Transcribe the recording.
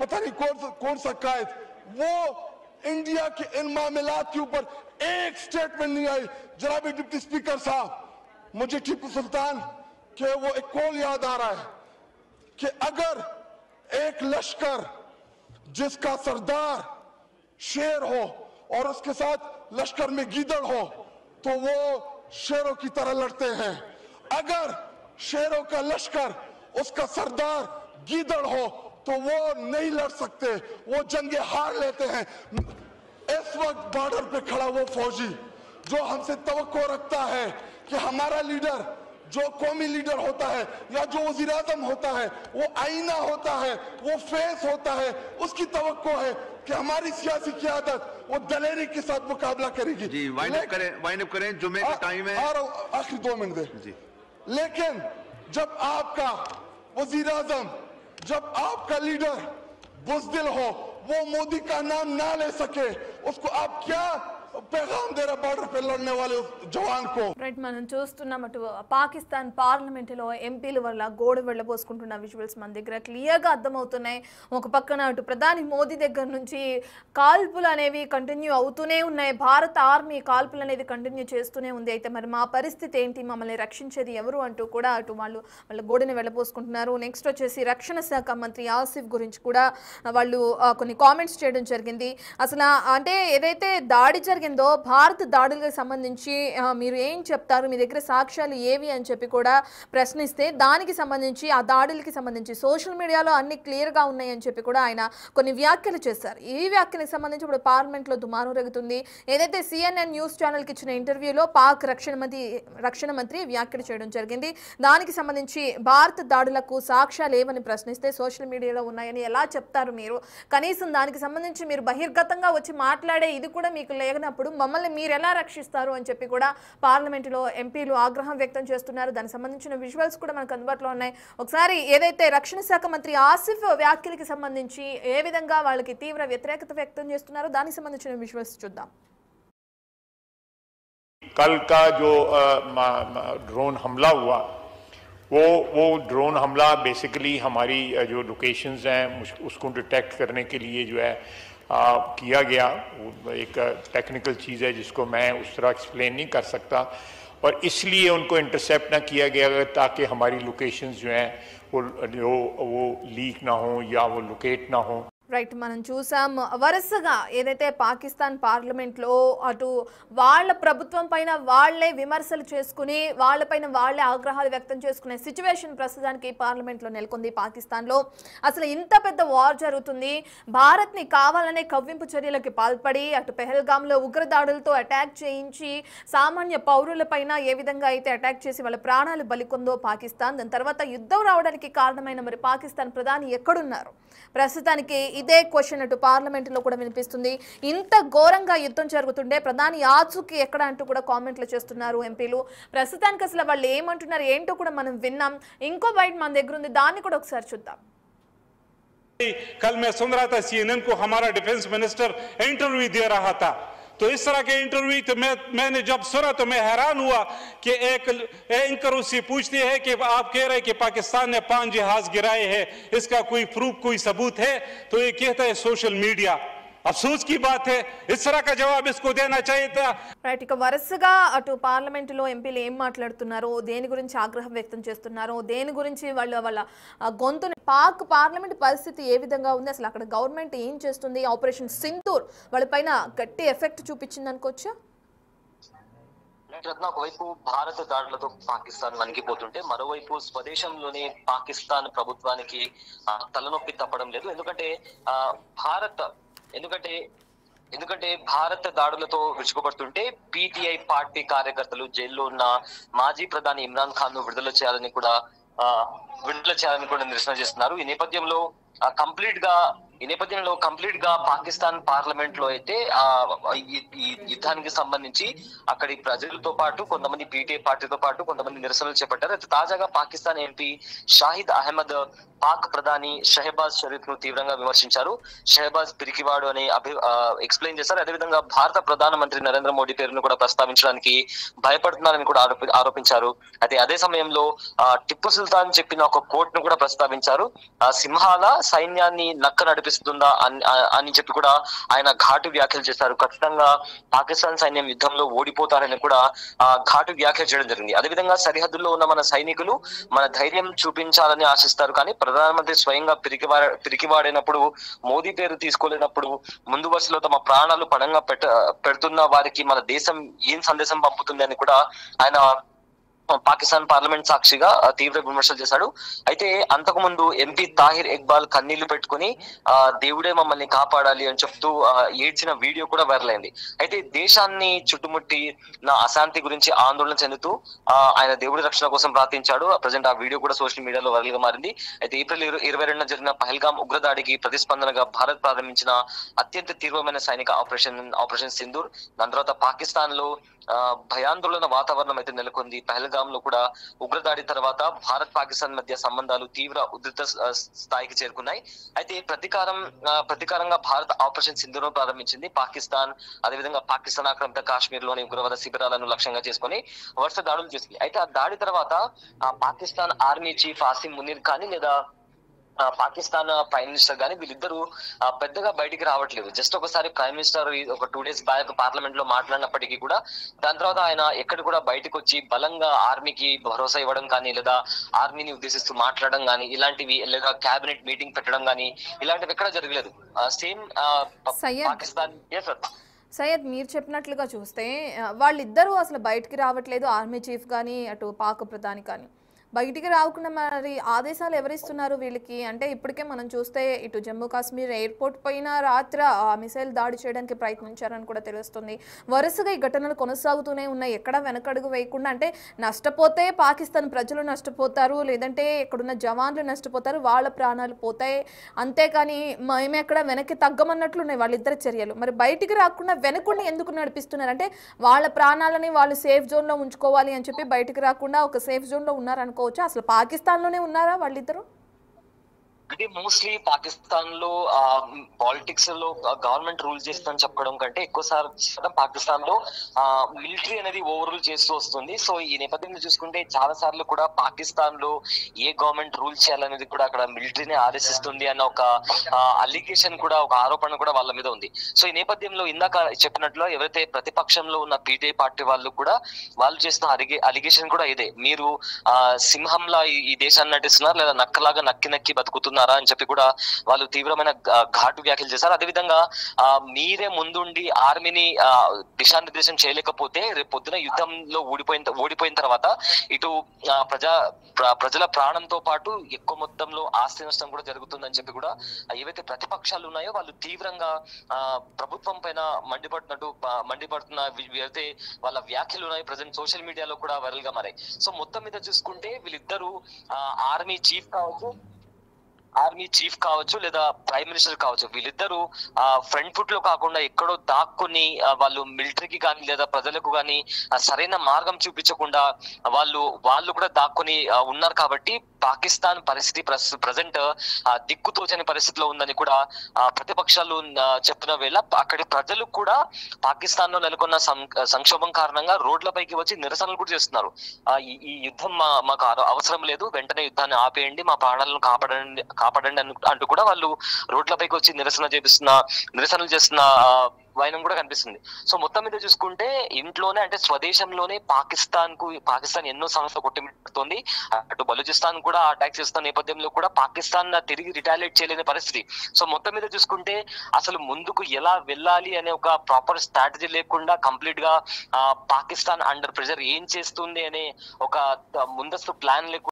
पता नहीं कौन सा कायद, वो इंडिया के इन मामलात के ऊपर एक स्टेटमेंट नहीं आई। जनाब डिप्टी स्पीकर साहब, मुझे टीपू सुल्तान के वो एक कॉल याद आ रहा है कि अगर एक लश्कर जिसका सरदार शेर हो और उसके साथ लश्कर में गीदड़ हो तो वो शेरों की तरह लड़ते हैं। अगर शेरों का लश्कर उसका सरदार गीदड़ हो तो वो नहीं लड़ सकते, वो जंगे हार लेते हैं। इस वक्त बॉर्डर पे खड़ा वो फौजी जो हमसे तवक्को रखता है कि हमारा लीडर, जो कौमी लीडर होता है या जो वज़ीर आज़म होता है, वो आईना होता है, वो फेस होता है, उसकी तवक्को है कि हमारी सियासी क़यादत वो दलेरी के साथ मुकाबला करेगी। जी वाइंड अप करें, जुम्मे का टाइम है। आखिरी 2 मिनट दे जी। लेकिन जब आपका वज़ीर आज़म, जब आपका लीडर बुज़दिल हो, वो मोदी का नाम ना ले सके, उसको आप क्या पैगाम दे रहा बॉर्डर पे लड़ने वाले जवान को? రైట్, మనం చూస్తున్నాం అటు పాకిస్తాన్ పార్లమెంటులో ఎంపీల వల్ల గోడ వెళ్ళబోసుకుంటున్న విజువల్స్ మన దగ్గర క్లియర్గా అర్థమవుతున్నాయి. ఒక పక్కన అటు ప్రధాని మోదీ దగ్గర నుంచి కాల్పులు అనేవి కంటిన్యూ అవుతూనే ఉన్నాయి. భారత ఆర్మీ కాల్పులు అనేది కంటిన్యూ చేస్తూనే ఉంది. అయితే మరి మా పరిస్థితి ఏంటి, మమ్మల్ని రక్షించేది ఎవరు అంటూ కూడా అటు వాళ్ళ గోడని వెళ్ళబోసుకుంటున్నారు. నెక్స్ట్ వచ్చేసి రక్షణ శాఖ మంత్రి ఆసిఫ్ గురించి కూడా వాళ్ళు కొన్ని కామెంట్స్ చేయడం జరిగింది. అసలు అంటే ఏదైతే దాడి జరిగిందో భారత దాడులకు సంబంధించి మీరు ఏం చెప్తారు, మీ దగ్గర సాక్ష్యాలు ఏవి అని చెప్పి కూడా ప్రశ్నిస్తే దానికి సంబంధించి ఆ దాడులకి సంబంధించి సోషల్ మీడియాలో అన్ని క్లియర్గా ఉన్నాయి అని చెప్పి కూడా ఆయన కొన్ని వ్యాఖ్యలు చేశారు. ఈ వ్యాఖ్యలకు సంబంధించి ఇప్పుడు పార్లమెంట్లో దుమారం రేగుతుంది. ఏదైతే సిఎన్ఎన్ న్యూస్ ఛానల్కి ఇచ్చిన ఇంటర్వ్యూలో పాక్ రక్షణ మంత్రి వ్యాఖ్యలు చేయడం జరిగింది. దానికి సంబంధించి భారత దాడులకు సాక్ష్యాలు ఏమని ప్రశ్నిస్తే సోషల్ మీడియాలో ఉన్నాయని ఎలా చెప్తారు మీరు? కనీసం దానికి సంబంధించి మీరు బహిర్గతంగా వచ్చి మాట్లాడే ఇది కూడా మీకు లేనప్పుడు మమ్మల్ని మీరు ఎలా రక్షిస్తారు అని చెప్పి కూడా పార్లమెంటులో ఎంపీలు ఆగ్రహం వ్యక్తం చేస్తున్నారు. దానికి సంబంధించిన విజువల్స్ కూడా మనకు అందుబాటులో ఉన్నాయి. ఒకసారి ఏదైతే రక్షణ శాఖ మంత్రి ఆసిఫ్ వ్యాఖ్యలకి సంబంధించి ఏ విధంగా వాళ్ళకి తీవ్ర వ్యతిరేకత వ్యక్తం చేస్తున్నారో దానికి సంబంధించిన విజువల్స్ చూద్దాం. कल का जो ड्रोन हमला हुआ, वो ड्रोन हमला बेसिकली हमारी जो लोकेशंस हैं उसको डिटेक्ट करने के लिए जो है किया गया। एक टेक्निकल चीज़ है जिसको मैं उस तरह एक्सप्लेन नहीं कर सकता, और इसलिए उनको इंटरसेप्ट ना किया गया ताकि हमारी लोकेशंस जो हैं वो लीक ना हो या वो लोकेट ना हो। రైట్, మనం చూసాం వరుసగా ఏదైతే పాకిస్తాన్ పార్లమెంట్లో అటు వాళ్ళ ప్రభుత్వం పైన వాళ్లే విమర్శలు చేసుకుని వాళ్ళపైన వాళ్లే ఆగ్రహాలు వ్యక్తం చేసుకునే సిచ్యువేషన్ ప్రస్తుతానికి పార్లమెంట్లో నెలకొంది. పాకిస్తాన్లో అసలు ఇంత పెద్ద వార్ జరుగుతుంది, భారత్ని కావాలనే కవ్వింపు చర్యలకి పాల్పడి అటు పెహల్గాంలో ఉగ్రదాడులతో అటాక్ చేయించి సామాన్య పౌరులపైన ఏ విధంగా అయితే అటాక్ చేసి వాళ్ళ ప్రాణాలు బలికొందో పాకిస్తాన్, దాని తర్వాత యుద్ధం రావడానికి కారణమైన మరి పాకిస్తాన్ ప్రధాని ఎక్కడున్నారు? ప్రస్తుతానికి ఇదే క్వశ్చన్ అటు పార్లమెంటులో కూడా వినిపిస్తుంది. ఇంత ఘోరంగా యుద్ధం జరుగుతుండే ప్రధాని ఆచూకీ ఎక్కడ అంటూ కూడా కామెంట్లు చేస్తున్నారు ఎంపీలు. ప్రస్తుతానికి అసలు వాళ్ళు ఏమంటున్నారు ఏంటో కూడా మనం విన్నాం. ఇంకో బయట మన దగ్గర ఉంది, దాన్ని కూడా ఒకసారి చూద్దాం. कल मैं सुन रहा था CNN को, हमारा डिफेंस मिनिस्टर इंटरव्यू दे रहा था, तो इस तरह के इंटरव्यू तो मैंने जब सुना तो मैं हैरान हुआ कि एक एंकर उससे पूछती है कि आप कह रहे हैं कि पाकिस्तान ने 5 जहाज गिराए हैं, इसका कोई प्रूफ, कोई सबूत है? तो ये कहता है सोशल मीडिया। अफसोस की बात है, इस तरह का जवाब इसको देना चाहिए था। రైట్, ఇక వరుసగా అటు పార్లమెంటులో ఎంపీలు ఏం మాట్లాడుతున్నారో, దేని గురించి ఆగ్రహం వ్యక్తం చేస్తున్నారో, దేని గురించి వాళ్ళ గొంతుని పాక్ పార్లమెంట్ పరిస్థితి ఏ విధంగా ఉంది, అసలు అక్కడ గవర్నమెంట్ ఏం చేస్తుంది, ఆపరేషన్ సింధూర్ వాళ్ళపైన గట్టి ఎఫెక్ట్ చూపించింది అనుకోవచ్చా? రత్న, ఒకవైపు భారత దాడులతో పాకిస్తాన్ వణికిపోతుంటే మరోవైపు స్వదేశంలోని పాకిస్తాన్ ప్రభుత్వానికి తలనొప్పి తప్పడం లేదు. ఎందుకంటే భారత దాడులతో విరుచుకుపడుతుంటే పీటీఐ పార్టీ కార్యకర్తలు జైల్లో ఉన్న మాజీ ప్రధాని ఇమ్రాన్ ఖాన్ ను విడుదల చేయాలని కూడా నిరసన చేస్తున్నారు. ఈ నేపథ్యంలో కంప్లీట్ గా పాకిస్తాన్ పార్లమెంట్ లో అయితే ఈ యుద్ధానికి సంబంధించి అక్కడి ప్రజలతో పాటు కొంతమంది పీటీఐ పార్టీతో పాటు కొంతమంది నిరసనలు చేపట్టారు. అయితే తాజాగా పాకిస్తాన్ ఎంపీ షాహిద్ అహ్మద్ పాక్ ప్రధాని షెహబాజ్ షరీఫ్ ను తీవ్రంగా విమర్శించారు. షెహబాజ్ పిరికివాడు అని ఎక్స్ప్లెయిన్ చేశారు. అదేవిధంగా భారత ప్రధానమంత్రి నరేంద్ర మోడీ పేరును కూడా ప్రస్తావించడానికి భయపడుతున్నారని కూడా ఆరోపించారు. అయితే అదే సమయంలో టిప్పు సుల్తాన్ చెప్పిన ఒక కోట్ ను కూడా ప్రస్తావించారు. సింహాల సైన్యాన్ని నక్క నడిపి కనిపిస్తుందా అని చెప్పి కూడా ఆయన ఘాటు వ్యాఖ్యలు చేశారు. ఖచ్చితంగా పాకిస్తాన్ సైన్యం యుద్ధంలో ఓడిపోతారని కూడా ఘాటు వ్యాఖ్యలు చేయడం జరిగింది. అదేవిధంగా సరిహద్దుల్లో ఉన్న మన సైనికులు మన ధైర్యం చూపించాలని ఆశిస్తారు, కానీ ప్రధానమంత్రి స్వయంగా పిరికివాడైనప్పుడు, మోదీ పేరు తీసుకోలేనప్పుడు, ముందు వరుసలో తమ ప్రాణాలు పణంగా పెడుతున్న వారికి మన దేశం ఏం సందేశం పంపుతుంది అని కూడా ఆయన పాకిస్తాన్ పార్లమెంట్ సాక్షిగా తీవ్ర విమర్శలు చేశాడు. అయితే అంతకు ముందు ఎంపీ తాహిర్ ఇక్బాల్ కన్నీళ్లు పెట్టుకుని దేవుడే మమ్మల్ని కాపాడాలి అని చెప్తూ ఏడ్చిన వీడియో కూడా వైరల్ అయింది. అయితే దేశాన్ని చుట్టుముట్టి నా అశాంతి గురించి ఆందోళన చెందుతూ ఆయన దేవుడి రక్షణ కోసం ప్రార్థించాడు. ప్రజెంట్ ఆ వీడియో కూడా సోషల్ మీడియాలో వైరల్ గా మారింది. అయితే ఏప్రిల్ 22న జరిగిన పహల్గాం ఉగ్రదాడికి ప్రతిస్పందనగా భారత్ ప్రారంభించిన అత్యంత తీవ్రమైన సైనిక ఆపరేషన్ సింధూర్, దాని తర్వాత పాకిస్తాన్ లో భయాందోళన వాతావరణం అయితే నెలకొంది. పహల్గాం లో కూడా ఉగ్రదాడి తర్వాత భారత్ పాకిస్తాన్ మధ్య సంబంధాలు తీవ్ర ఉధృత స్థాయికి చేరుకున్నాయి. అయితే ప్రతీకారంగా భారత్ ఆపరేషన్ సింధూర్ ప్రారంభించింది. పాకిస్తాన్ అదేవిధంగా పాకిస్తాన్ ఆక్రమిత కాశ్మీర్ లోని ఉగ్రవాద శిబిరాలను లక్ష్యంగా చేసుకుని వరుస దాడులు చేసింది. అయితే ఆ దాడి తర్వాత పాకిస్తాన్ ఆర్మీ చీఫ్ ఆసిమ్ మునీర్ కానీ లేదా పాకిస్తాన్ ప్రైమ్ మినిస్టర్ గానీ వీళ్ళిద్దరూ పెద్దగా బయటికి రావట్లేదు. జస్ట్ ఒకసారి ప్రైమ్ మినిస్టర్ ఒక 2 days బ్యాక్ పార్లమెంట్ లో మాట్లాడినప్పటికీ కూడా దాని తర్వాత ఆయన ఎక్కడ కూడా బయటకు వచ్చి బలంగా ఆర్మీకి భరోసా ఇవ్వడం కానీ లేదా ఆర్మీని ఉద్దేశిస్తూ మాట్లాడడం కానీ ఇలాంటివి, లేదా క్యాబినెట్ మీటింగ్ పెట్టడం కానీ ఇలాంటివి ఎక్కడ జరగలేదు. సేమ్ పాకిస్తాన్. సయ్యద్, మీరు చెప్పినట్లుగా చూస్తే వాళ్ళిద్దరూ అసలు బయటికి రావట్లేదు, ఆర్మీ చీఫ్ కానీ అటు పాక్ ప్రధాని కానీ బయటికి రాకుండా మరి ఆదేశాలు ఎవరిస్తున్నారు వీళ్ళకి? అంటే ఇప్పటికే మనం చూస్తే ఇటు జమ్మూ కాశ్మీర్ ఎయిర్పోర్ట్ పైన రాత్రి మిసైల్ దాడి చేయడానికి ప్రయత్నించారని కూడా తెలుస్తుంది. వరుసగా ఈ ఘటనలు కొనసాగుతూనే ఉన్నాయి, ఎక్కడ వెనకడుగు వేయకుండా. అంటే నష్టపోతే పాకిస్తాన్ ప్రజలు నష్టపోతారు, లేదంటే ఇక్కడున్న జవాన్లు నష్టపోతారు, వాళ్ళ ప్రాణాలు పోతాయి, అంతేకాని మేము ఎక్కడ వెనక్కి తగ్గమన్నట్లు ఉన్నాయి వాళ్ళిద్దరి చర్యలు. మరి బయటికి రాకుండా వెనకుండా ఎందుకు నడిపిస్తున్నారు? అంటే వాళ్ళ ప్రాణాలని వాళ్ళు సేఫ్ జోన్లో ఉంచుకోవాలి అని చెప్పి బయటికి రాకుండా ఒక సేఫ్ జోన్లో ఉన్నారనుకో. అసలు పాకిస్తాన్ లోనే ఉన్నారా వాళ్ళిద్దరు? అంటే మోస్ట్లీ పాకిస్తాన్ లో పాలిటిక్స్ లో గవర్నమెంట్ రూల్ చేస్తుందని చెప్పడం కంటే ఎక్కువ శాతం పాకిస్తాన్ లో మిలిటరీ అనేది ఓవర్ రూల్ చేస్తూ వస్తుంది. సో ఈ నేపథ్యంలో చూసుకుంటే చాలా సార్లు కూడా పాకిస్తాన్ లో ఏ గవర్నమెంట్ రూల్ చేయాలనేది కూడా అక్కడ మిలిటరీనే ఆదేశిస్తుంది అన్న ఒక అలిగేషన్ కూడా, ఒక ఆరోపణ కూడా వాళ్ళ మీద ఉంది. సో ఈ నేపథ్యంలో ఇందాక చెప్పినట్లు ఎవరైతే ప్రతిపక్షంలో ఉన్న పీటీఐ పార్టీ వాళ్ళు కూడా వాళ్ళు చేస్తున్న అలిగేషన్ కూడా ఇదే, మీరు సింహంలా ఈ దేశాన్ని నటిస్తున్నారు లేదా నక్కలాగా నక్కి బతుకుతున్నారు అని చెప్పి కూడా వాళ్ళు తీవ్రమైన ఘాటు వ్యాఖ్యలు చేశారు. అదేవిధంగా మీరే ముందుండి ఆర్మీని దిశానిర్దేశం చేయలేకపోతే రేపు పొద్దున యుద్ధంలో ఓడిపోయిన తర్వాత ఇటు ప్రజల ప్రాణంతో పాటు ఎక్కువ మొత్తంలో ఆస్తి నష్టం కూడా జరుగుతుందని చెప్పి కూడా ఏవైతే ప్రతిపక్షాలు ఉన్నాయో వాళ్ళు తీవ్రంగా ప్రభుత్వం పైన మండిపడుతున్న ఏవైతే వాళ్ళ వ్యాఖ్యలు ఉన్నాయో ప్రజెంట్ సోషల్ మీడియాలో కూడా వైరల్ గా మారాయి. సో మొత్తం మీద చూసుకుంటే వీళ్ళిద్దరూ ఆర్మీ చీఫ్ కావచ్చు లేదా ప్రైమ్ మినిస్టర్ కావచ్చు, వీళ్ళిద్దరూ ఫ్రంట్ ఫుట్ లో కాకుండా ఎక్కడో దాక్కుని వాళ్ళు మిలిటరీకి కానీ లేదా ప్రజలకు కానీ సరైన మార్గం చూపించకుండా వాళ్ళు కూడా దాక్కుని ఉన్నారు. కాబట్టి పాకిస్తాన్ పరిస్థితి ప్రజెంట్ దిక్కుతోచని పరిస్థితిలో ఉందని కూడా ప్రతిపక్షాలు చెప్పిన వేళ అక్కడి ప్రజలు కూడా పాకిస్తాన్ లో నెలకొన్న సంక్షోభం కారణంగా రోడ్లపైకి వచ్చి నిరసనలు కూడా చేస్తున్నారు. ఈ యుద్ధం మాకు అవసరం లేదు, వెంటనే యుద్ధాన్ని ఆపేయండి, మా ప్రాణాలను కాపాడండి అంటూ కూడా వాళ్ళు రోడ్లపైకి వచ్చి నిరసనలు చేస్తున్న వైనం కూడా కనిపిస్తుంది. సో మొత్తం మీద చూసుకుంటే ఇంట్లోనే అంటే స్వదేశంలోనే పాకిస్తాన్ ఎన్నో సంస్థలు కొట్టిమిడుతోంది. అటు బలూచిస్తాన్ కూడా అటాక్ చేస్తున్న నేపథ్యంలో కూడా పాకిస్తాన్ తిరిగి రిటాలియేట్ చేయలేని పరిస్థితి. సో మొత్తం మీద చూసుకుంటే అసలు ముందుకు ఎలా వెళ్ళాలి అనే ఒక ప్రాపర్ స్ట్రాటజీ లేకుండా కంప్లీట్ గా పాకిస్తాన్ అండర్ ప్రెషర్ ఏం చేస్తుంది అనే ఒక ముందస్తు ప్లాన్ లేకుండా